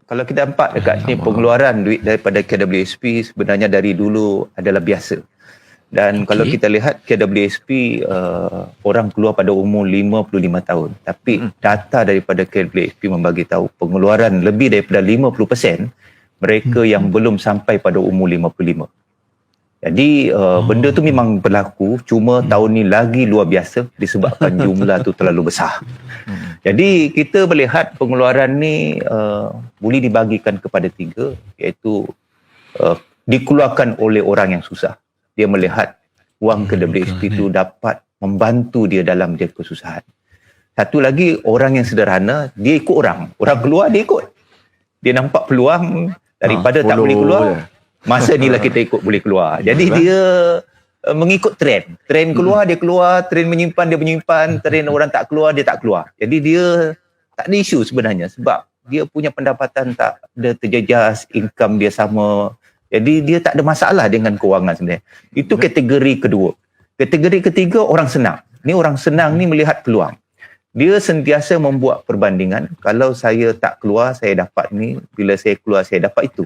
Kalau kita nampak dekat sini, pengeluaran duit daripada KWSP sebenarnya dari dulu adalah biasa. Dan kalau kita lihat KWSP, orang keluar pada umur 55 tahun. Tapi data daripada KWSP membagi tahu pengeluaran lebih daripada 50% mereka yang belum sampai pada umur 55. Jadi benda tu memang berlaku, cuma tahun ni lagi luar biasa disebabkan jumlah tu terlalu besar. Jadi kita melihat pengeluaran ni boleh dibagikan kepada 3, iaitu dikeluarkan oleh orang yang susah. Dia melihat wang KWSP tu dapat membantu dia dalam dia kesusahan. Satu lagi, orang yang sederhana, dia ikut orang. Orang keluar, dia ikut. Dia nampak peluang daripada tak boleh keluar. Masa ni lah kita ikut boleh keluar. Jadi dia mengikut trend. Trend keluar, dia keluar. Trend menyimpan, dia menyimpan. Trend orang tak keluar, dia tak keluar. Jadi dia tak ada isu sebenarnya. Sebab dia punya pendapatan tak ada terjejas, income dia sama. Jadi dia tak ada masalah dengan kewangan sebenarnya. Itu kategori kedua. Kategori ketiga, orang senang. Ni orang senang ni melihat peluang. Dia sentiasa membuat perbandingan. Kalau saya tak keluar, saya dapat ni. Bila saya keluar, saya dapat itu.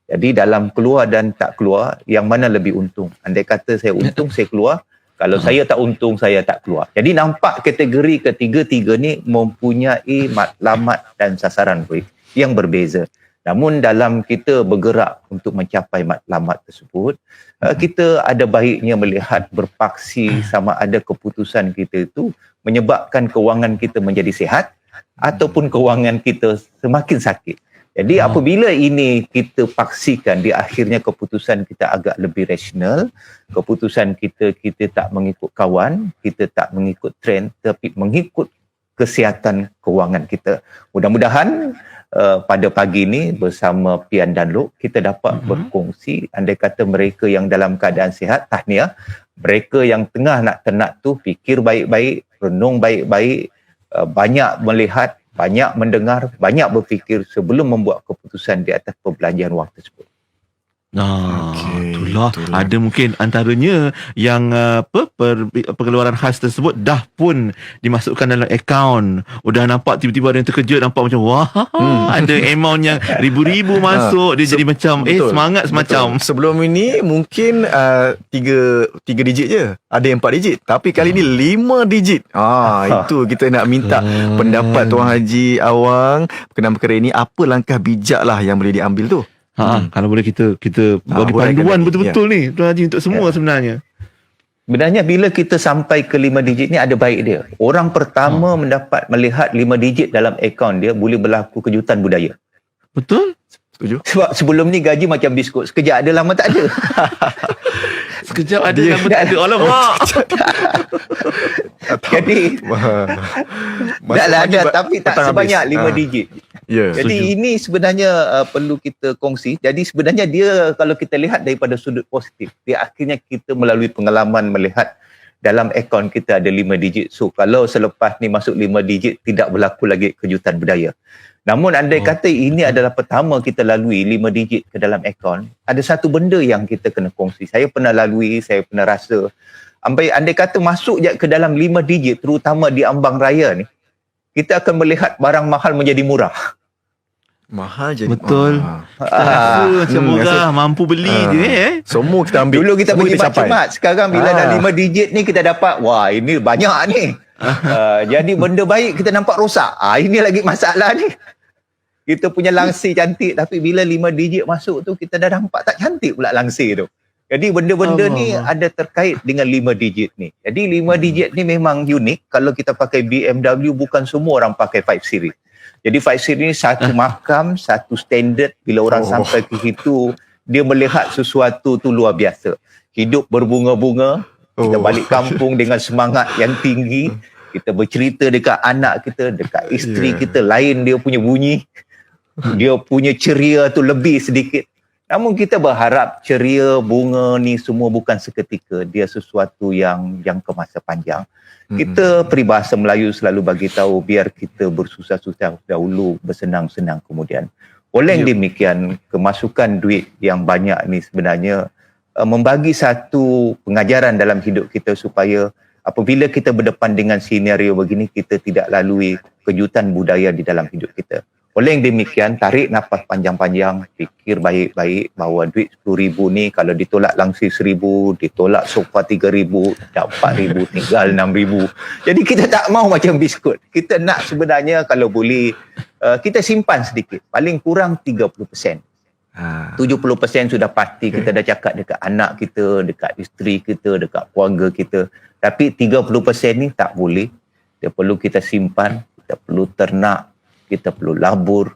Jadi dalam keluar dan tak keluar, yang mana lebih untung? Andai kata saya untung, saya keluar. Kalau saya tak untung, saya tak keluar. Jadi nampak kategori ketiga-tiga ni mempunyai matlamat dan sasaran yang berbeza. Namun dalam kita bergerak untuk mencapai matlamat tersebut, kita ada baiknya melihat berpaksi sama ada keputusan kita itu menyebabkan kewangan kita menjadi sihat ataupun kewangan kita semakin sakit. Jadi apabila ini kita paksikan, di akhirnya keputusan kita agak lebih rasional, keputusan kita tak mengikut kawan, kita tak mengikut trend, tapi mengikut kesihatan kewangan kita. Mudah-mudahan pada pagi ini bersama Pian dan Lok, kita dapat berkongsi, andai kata mereka yang dalam keadaan sihat, tahniah. Mereka yang tengah nak tenat tu, fikir baik-baik, renung baik-baik, banyak melihat, banyak mendengar, banyak berfikir sebelum membuat keputusan di atas perbelanjaan wang tersebut. Itulah. Ada mungkin antaranya yang pengeluaran khas tersebut dah pun dimasukkan dalam akaun. Dah nampak tiba-tiba ada yang terkejut, nampak macam wah, ada amount yang ribu-ribu masuk, dia jadi macam semangat semacam. Sebelum ini mungkin 3 digit je, ada yang 4 digit, tapi kali ni 5 digit. Itu kita nak minta pendapat Tuan Haji Awang berkenaan perkara ini. Apa langkah bijak lah yang boleh diambil tu? Kalau boleh kita bagi panduan betul-betul ni Tuan Haji untuk semua sebenarnya. Sebenarnya bila kita sampai ke 5 digit ni ada baik dia. Orang pertama mendapat melihat 5 digit dalam akaun dia, boleh berlaku kejutan budaya. Betul? Setuju? Sebab sebelum ni gaji macam biskut, sekejap ada, lama tak ada. Sekejap ada, lama tak ada. Alamak. Jadi tak ada, tapi tak sebanyak 5 digit. Jadi ini sebenarnya perlu kita kongsi. Jadi sebenarnya dia, kalau kita lihat daripada sudut positif, dia akhirnya kita melalui pengalaman melihat dalam akaun kita ada 5 digit. So kalau selepas ni masuk 5 digit, tidak berlaku lagi kejutan budaya. Namun andai kata ini adalah pertama kita lalui 5 digit ke dalam akaun, ada satu benda yang kita kena kongsi. Saya pernah lalui, saya pernah rasa. Andai kata masuk je ke dalam 5 digit, terutama di ambang raya ni, kita akan melihat barang mahal menjadi murah. Mahal jadi betul. Macam murah, mampu beli je. Semua kita ambil. Dulu kita pergi mat-mat. Sekarang bila dah 5 digit ni kita dapat, wah ini banyak ni. Jadi benda baik kita nampak rosak. Ini lagi masalah ni. Kita punya langsir cantik, tapi bila 5 digit masuk tu kita dah nampak tak cantik pula langsir tu. Jadi benda-benda ni ada terkait dengan 5 digit ni. Jadi 5 digit ni memang unik. Kalau kita pakai BMW, bukan semua orang pakai 5 series. Jadi 5 series ni satu makam, satu standard. Bila orang sampai ke situ, dia melihat sesuatu tu luar biasa. Hidup berbunga-bunga, kita balik kampung dengan semangat yang tinggi. Kita bercerita dekat anak kita, dekat isteri kita, lain dia punya bunyi. Dia punya ceria tu lebih sedikit. Namun kita berharap ceria, bunga ni semua bukan seketika. Dia sesuatu yang kemasa panjang. Kita peribahasa Melayu selalu bagi tahu, biar kita bersusah-susah dahulu, bersenang-senang kemudian. Oleh demikian, kemasukan duit yang banyak ni sebenarnya membagi satu pengajaran dalam hidup kita supaya apabila kita berdepan dengan senario begini, kita tidak lalui kejutan budaya di dalam hidup kita. Oleh yang demikian, tarik nafas panjang-panjang, fikir baik-baik bahawa duit RM10,000 ni kalau ditolak langsir RM1,000, ditolak sofa RM3,000, dapat RM4,000, tinggal RM6,000. Jadi kita tak mau macam biskut. Kita nak sebenarnya kalau boleh, kita simpan sedikit. Paling kurang 30%. 70% sudah pasti kita dah cakap dekat anak kita, dekat isteri kita, dekat keluarga kita. Tapi 30% ni tak boleh. Dia perlu kita simpan, kita perlu ternak, kita perlu labur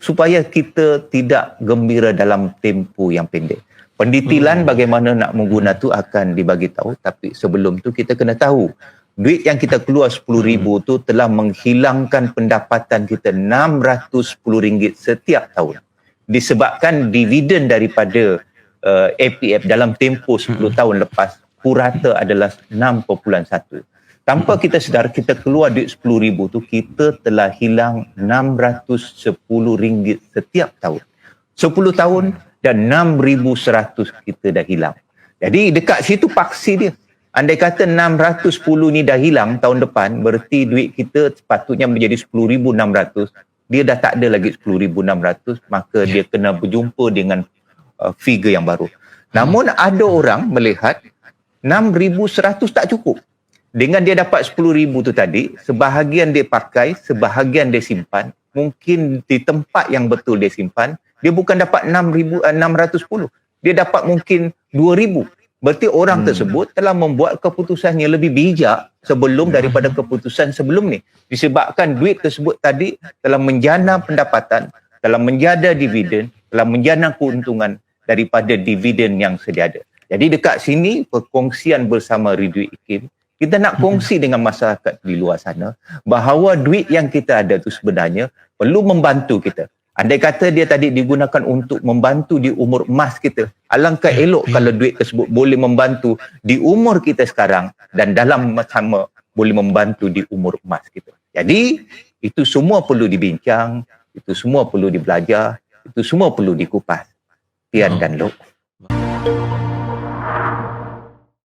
supaya kita tidak gembira dalam tempoh yang pendek. Pendetilan bagaimana nak mengguna tu akan dibagi tahu, tapi sebelum tu kita kena tahu duit yang kita keluar RM10,000 tu telah menghilangkan pendapatan kita RM610 setiap tahun. Disebabkan dividen daripada APF dalam tempoh 10 tahun lepas purata adalah 6.1. Tanpa kita sedar, kita keluar duit RM10,000 tu, kita telah hilang RM610 setiap tahun. 10 tahun dan RM6,100 kita dah hilang. Jadi dekat situ paksi dia. Andai kata 610 ni dah hilang tahun depan, berarti duit kita sepatutnya menjadi 10,600. Dia dah tak ada lagi 10,600, maka dia kena berjumpa dengan figure yang baru. Namun ada orang melihat 6,100 tak cukup. Dengan dia dapat 10,000 tu tadi, sebahagian dia pakai, sebahagian dia simpan. Mungkin di tempat yang betul dia simpan, dia bukan dapat 610. Dia dapat mungkin 2,000. Berarti orang tersebut telah membuat keputusan yang lebih bijak sebelum daripada keputusan sebelum ni. Disebabkan duit tersebut tadi telah menjana pendapatan, telah menjana dividen, telah menjana keuntungan daripada dividen yang sedia ada. Jadi dekat sini, perkongsian bersama Ridwi Ikim, kita nak kongsi dengan masyarakat di luar sana bahawa duit yang kita ada tu sebenarnya perlu membantu kita. Andai kata dia tadi digunakan untuk membantu di umur emas kita, alangkah elok kalau duit tersebut boleh membantu di umur kita sekarang dan dalam sama boleh membantu di umur emas kita. Jadi itu semua perlu dibincang, itu semua perlu dibelajar, itu semua perlu dikupas. Tian dan Lok.